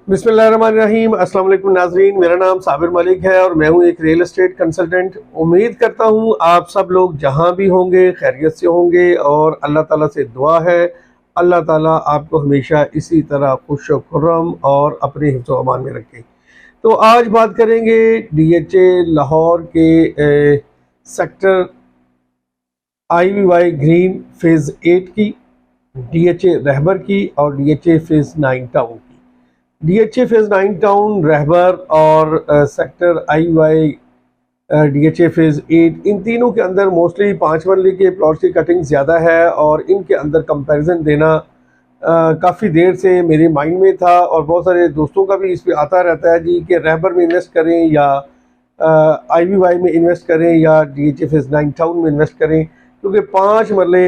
बिस्मिल्लाहिर्रहमानिर्रहीम। अस्सलाम वालेकुम नाज़रीन, मेरा नाम साबिर मलिक है और मैं हूं एक रियल एस्टेट कंसल्टेंट। उम्मीद करता हूं आप सब लोग जहां भी होंगे खैरियत से होंगे और अल्लाह ताला से दुआ है अल्लाह ताला आपको हमेशा इसी तरह खुश व खुर्रम और अपने हिफ्ज़ व अमान में रखे। तो आज बात करेंगे DHA लाहौर के सेक्टर IVY ग्रीन फेज़ 8 की, DHA रहबर की और DHA फेज़ 9 टाउन की। DHA फेज़ 9 टाउन, रहबर और सेक्टर IVY DHA फेज़ 8, इन तीनों के अंदर मोस्टली 5 मरले के प्लॉट की कटिंग ज़्यादा है और इनके अंदर कंपैरिजन देना काफ़ी देर से मेरे माइंड में था और बहुत सारे दोस्तों का भी इस पर आता रहता है जी कि रहबर में इन्वेस्ट करें या IVY में इन्वेस्ट करें या DHA फेज़ 9 टाउन में इन्वेस्ट करें, क्योंकि 5 मरले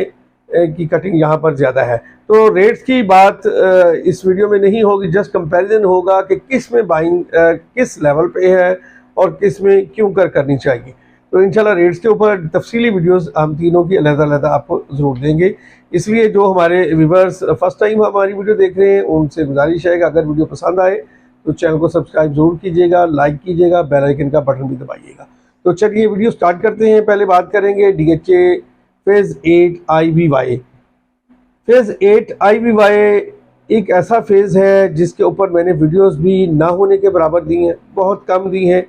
की कटिंग यहाँ पर ज़्यादा है। तो रेट्स की बात इस वीडियो में नहीं होगी, जस्ट कंपैरिजन होगा कि किस में बाइंग किस लेवल पे है और किस में क्यों करनी चाहिए। तो इंशाल्लाह रेट्स के ऊपर तफसीली वीडियोस हम तीनों की अलग-अलग आपको ज़रूर देंगे। इसलिए जो हमारे व्यूवर्स फर्स्ट टाइम हमारी वीडियो देख रहे हैं उनसे गुजारिश है कि अगर वीडियो पसंद आए तो चैनल को सब्सक्राइब ज़रूर कीजिएगा, लाइक कीजिएगा, बेल आइकन का बटन भी दबाइएगा। तो चलिए वीडियो स्टार्ट करते हैं। पहले बात करेंगे DHA phase 8 IVY। Phase 8 IVY एक ऐसा फेज़ है जिसके ऊपर मैंने वीडियोस भी ना होने के बराबर दी हैं, बहुत कम दी हैं,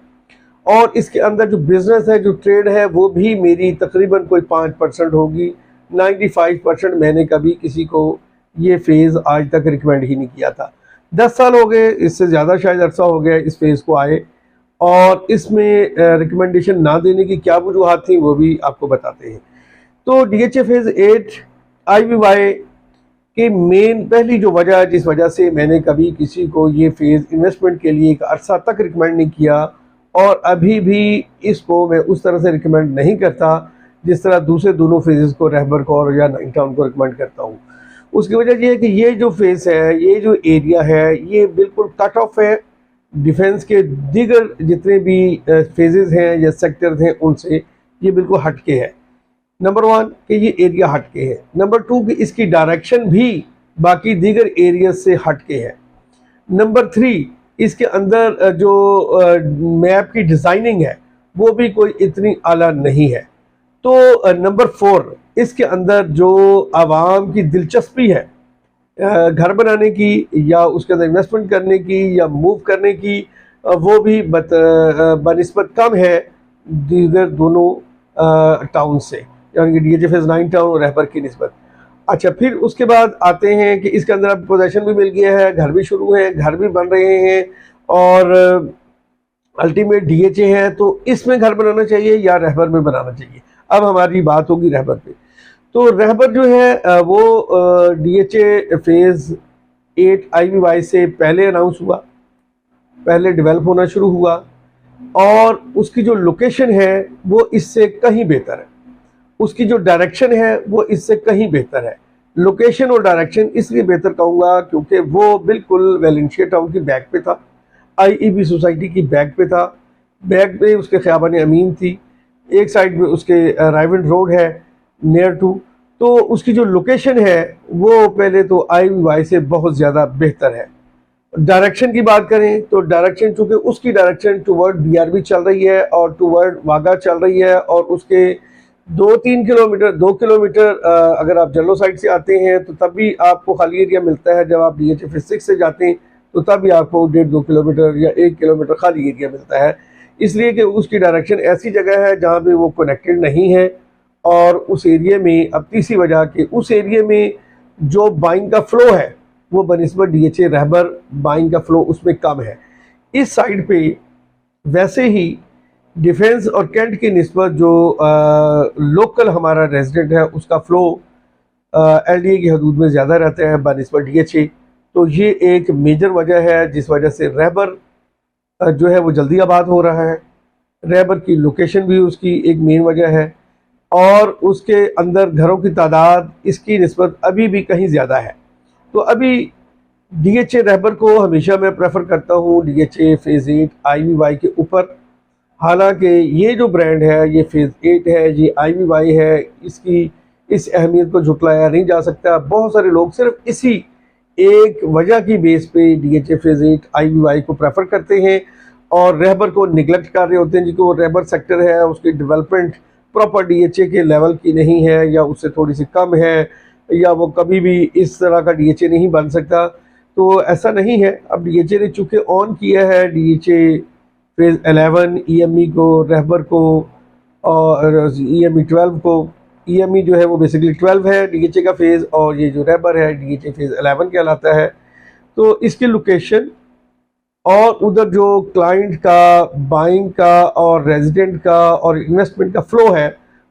और इसके अंदर जो बिज़नेस है, जो ट्रेड है, वो भी मेरी तकरीबन कोई 5% होगी। 95% मैंने कभी किसी को ये फेज़ आज तक रिकमेंड ही नहीं किया था। 10 साल हो गए, इससे ज़्यादा शायद अरसा हो गया इस फेज़ को आए, और इसमें रिकमेंडेशन ना देने की क्या वजूहत थी वो भी आपको बताते हैं। तो DHA फेज़ 8 IVY कि मेन पहली जो वजह जिस वजह से मैंने कभी किसी को ये फेज़ इन्वेस्टमेंट के लिए एक अरसा तक रिकमेंड नहीं किया और अभी भी इसको मैं उस तरह से रिकमेंड नहीं करता जिस तरह दूसरे दोनों फेजेस को, रहबर को और या 9 टाउन को रिकमेंड करता हूँ, उसकी वजह ये है कि ये जो फेज़ है, ये जो एरिया है, ये बिल्कुल कट ऑफ है डिफेंस के दीगर जितने भी फेजेस हैं या सेक्टर्स हैं उनसे, ये बिल्कुल हट के है। नंबर 1 कि ये एरिया हट के है। नंबर 2 कि इसकी डायरेक्शन भी बाकी दीगर एरिया से हट के है। नंबर 3 इसके अंदर जो मैप की डिज़ाइनिंग है वो भी कोई इतनी आला नहीं है। तो नंबर 4 इसके अंदर जो आवाम की दिलचस्पी है घर बनाने की या उसके अंदर इन्वेस्टमेंट करने की या मूव करने की, वो भी बनिस्बत कम है दीगर दोनों टाउन से, यानी कि DHA फेज़ 9 टाउन और रहबर की निस्बत। अच्छा, फिर उसके बाद आते हैं कि इसके अंदर अब पोजेशन भी मिल गया है, घर भी शुरू है, घर भी बन रहे हैं और अल्टीमेट DHA है, तो इसमें घर बनाना चाहिए या रहबर में बनाना चाहिए। अब हमारी बात होगी रहबर पे। तो रहबर जो है वो DHA फेज़ 8 IVY से पहले अनाउंस हुआ, पहले डेवलप होना शुरू हुआ और उसकी जो लोकेशन है वो इससे कहीं बेहतर है, उसकी जो डायरेक्शन है वो इससे कहीं बेहतर है। लोकेशन और डायरेक्शन इसलिए बेहतर कहूँगा क्योंकि वो बिल्कुल वेलेंशिया टाउन की बैक पे था, IEB सोसाइटी की बैक पे था, बैक पे उसके ख़ियाबान अमीन थी, एक साइड में उसके राइवन रोड है नियर टू। तो उसकी जो लोकेशन है वो पहले तो IVY से बहुत ज़्यादा बेहतर है। डायरेक्शन की बात करें तो डायरेक्शन, चूँकि उसकी डायरेक्शन टूवर्ड BRB चल रही है और टूवर्ड वागा चल रही है, और उसके 2-3 किलोमीटर 2 किलोमीटर अगर आप जल्लो साइड से आते हैं तो तब भी आपको खाली एरिया मिलता है। जब आप DHA फेज़ 6 से जाते हैं तो तब भी आपको 1.5-2 किलोमीटर या 1 किलोमीटर खाली एरिया मिलता है, इसलिए कि उसकी डायरेक्शन ऐसी जगह है जहाँ पे वो कनेक्टेड नहीं है। और उस एरिया में अब तीसरी वजह कि उस एरिया में जो बाइंग का फ़्लो है वो बनिस्बत DHA रहबर बाइंग का फ़्लो उसमें कम है। इस साइड पे वैसे ही डिफेंस और कैंट की निस्बत जो लोकल हमारा रेजिडेंट है उसका फ़्लो LDA की हदूद में ज़्यादा रहता है बनिस्बत DHA। तो ये एक मेजर वजह है जिस वजह से रहबर जो है वो जल्दी आबाद हो रहा है। रहबर की लोकेशन भी उसकी एक मेन वजह है और उसके अंदर घरों की तादाद इसकी निस्बत अभी भी कहीं ज़्यादा है। तो अभी DHA रहबर को हमेशा मैं प्रेफर करता हूँ DHA फेज़ 8 IVY के ऊपर। हालांकि ये जो ब्रांड है ये फेज़ 8 है, ये IVY है, इसकी इस अहमियत को झुटलाया नहीं जा सकता। बहुत सारे लोग सिर्फ इसी एक वजह की बेस पे डीएचए फेज 8 आईवीवाई को प्रेफर करते हैं और रहबर को निगलेक्ट कर रहे होते हैं, जिनको वो रहबर सेक्टर है उसकी डेवलपमेंट प्रॉपर डीएचए के लेवल की नहीं है या उससे थोड़ी सी कम है या वो कभी भी इस तरह का डीएचए नहीं बन सकता। तो ऐसा नहीं है। अब डीएचए ने चूँकि ऑन किया है डीएचए फेज 11 ईएमई को, रहबर को और ईएमई 12 को। ईएमई जो है वो बेसिकली 12 है डीएचए का फेज़ और ये जो रहबर है डीएचए फेज़ 11 कहलाता है। तो इसकी लोकेशन और उधर जो क्लाइंट का, बाइंग का और रेजिडेंट का और इन्वेस्टमेंट का फ्लो है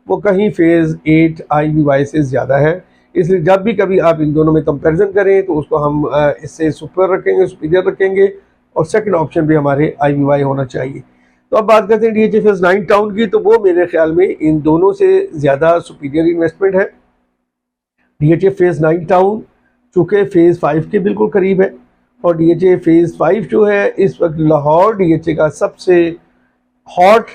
वो कहीं फेज़ 8 आईवीवाई से ज़्यादा है। इसलिए जब भी कभी आप इन दोनों में कंपैरिजन करें तो उसको हम इससे सुपीरियर रखेंगे और सेकंड ऑप्शन भी हमारे आईवीवाई होना चाहिए। तो अब बात करते हैं डीएचए फेज 9 टाउन की, तो वो मेरे ख्याल में इन दोनों से ज़्यादा सुपीरियर इन्वेस्टमेंट है। डीएचए फेज 9 टाउन चूँकि फेज़ 5 के बिल्कुल करीब है और डीएचए फेज़ 5 जो है इस वक्त लाहौर डीएचए का सबसे हॉट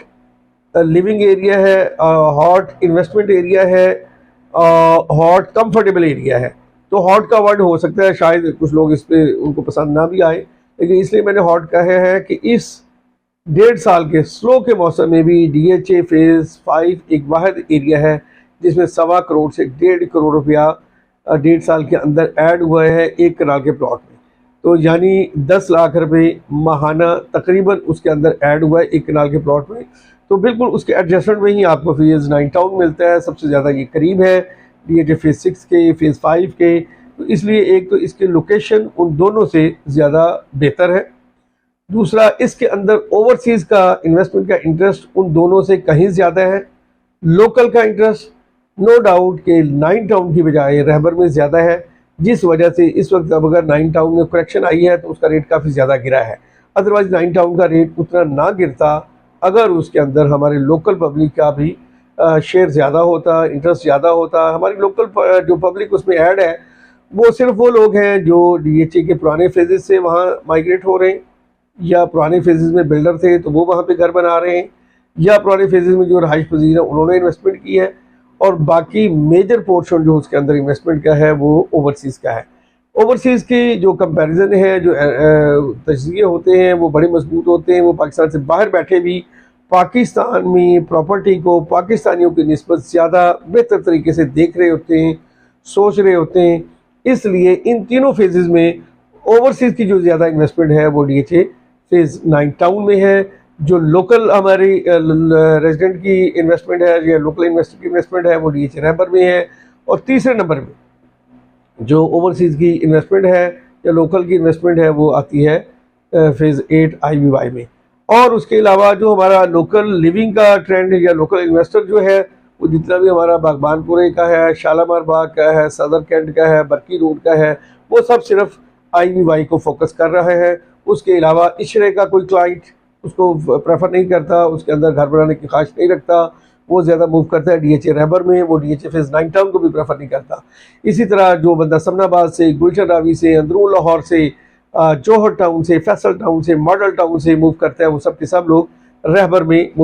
लिविंग एरिया है, हॉट इन्वेस्टमेंट एरिया है, हॉट कंफर्टेबल एरिया है। तो हॉट का वर्ड हो सकता है शायद कुछ लोग इस पर उनको पसंद ना भी आए, लेकिन इसलिए मैंने हॉट कहा है कि इस 1.5 साल के स्लो के मौसम में भी डीएचए फेज़ 5 एक वाहिद एरिया है जिसमें 1.25 करोड़ से 1.5 करोड़ रुपया 1.5 साल के अंदर ऐड हुआ है एक कनाल के प्लॉट में। तो यानी 10 लाख रुपए माहाना तकरीबन उसके अंदर ऐड हुआ है एक कनाल के प्लॉट में। तो बिल्कुल उसके एडजस्टमेंट में ही आपको फेज़ 9 टाउन मिलता है, सबसे ज़्यादा ये करीब है डीएचए फेज़ 6 के, फेज़ 5 के। तो इसलिए एक तो इसकी लोकेशन उन दोनों से ज़्यादा बेहतर है, दूसरा इसके अंदर ओवरसीज़ का इन्वेस्टमेंट का इंटरेस्ट उन दोनों से कहीं ज़्यादा है। लोकल का इंटरेस्ट नो डाउट के 9 टाउन की बजाय रहबर में ज़्यादा है, जिस वजह से इस वक्त अब अगर 9 टाउन में करेक्शन आई है तो उसका रेट काफ़ी ज़्यादा गिरा है। अदरवाइज़ 9 टाउन का रेट उतना ना गिरता अगर उसके अंदर हमारे लोकल पब्लिक का भी शेयर ज़्यादा होता, इंटरेस्ट ज़्यादा होता। हमारी लोकल जो पब्लिक उसमें ऐड है वो सिर्फ वो लोग हैं जो डीएचए के पुराने फेजेस से वहाँ माइग्रेट हो रहे हैं या पुराने फेजेस में बिल्डर थे तो वो वहाँ पे घर बना रहे हैं, या पुराने फेजेस में जो रहाइश पजीर है उन्होंने इन्वेस्टमेंट की है, और बाकी मेजर पोर्शन जो उसके अंदर इन्वेस्टमेंट का है वो ओवरसीज़ का है। ओवरसीज़ की जो कंपैरिजन है, जो तजज़िये होते हैं वो बड़े मजबूत होते हैं। वो पाकिस्तान से बाहर बैठे भी पाकिस्तान में प्रॉपर्टी को पाकिस्तानियों की निस्बत ज़्यादा बेहतर तरीके से देख रहे होते हैं, सोच रहे होते हैं। इसलिए इन तीनों फेजेस में ओवरसीज़ की जो ज़्यादा इन्वेस्टमेंट है वो डीएचए फेज़ 9 टाउन में है। जो लोकल हमारी रेजिडेंट की इन्वेस्टमेंट है या लोकल इन्वेस्टर की इन्वेस्टमेंट है वो डीएचए रहबर में है। और तीसरे नंबर में जो ओवरसीज़ की इन्वेस्टमेंट है या लोकल की इन्वेस्टमेंट है वो आती है फेज़ 8 आईवीवाई में। और उसके अलावा जो हमारा लोकल लिविंग का ट्रेंड है या लोकल इन्वेस्टर जो है वो जितना भी हमारा बागबानपुरे का है, शालामार बाग का है, सदर कैंट का है, बरकी रोड का है, वो सब सिर्फ आईवीवाई को फोकस कर रहे हैं। उसके अलावा इशरे का कोई क्लाइंट उसको प्रेफर नहीं करता, उसके अंदर घर बनाने की ख्वाहिश नहीं रखता, वो ज़्यादा मूव करता है डीएचए रहबर में, वो डीएचए फेज़ 9 टाउन को भी प्रेफर नहीं करता। इसी तरह जो बंदा समनाबाद से, गुलशन रावी से, अंदरून लाहौर से, जौहर टाउन से, फैसल टाउन से, मॉडल टाउन से मूव करता है वो सब के सब लोग रहबर में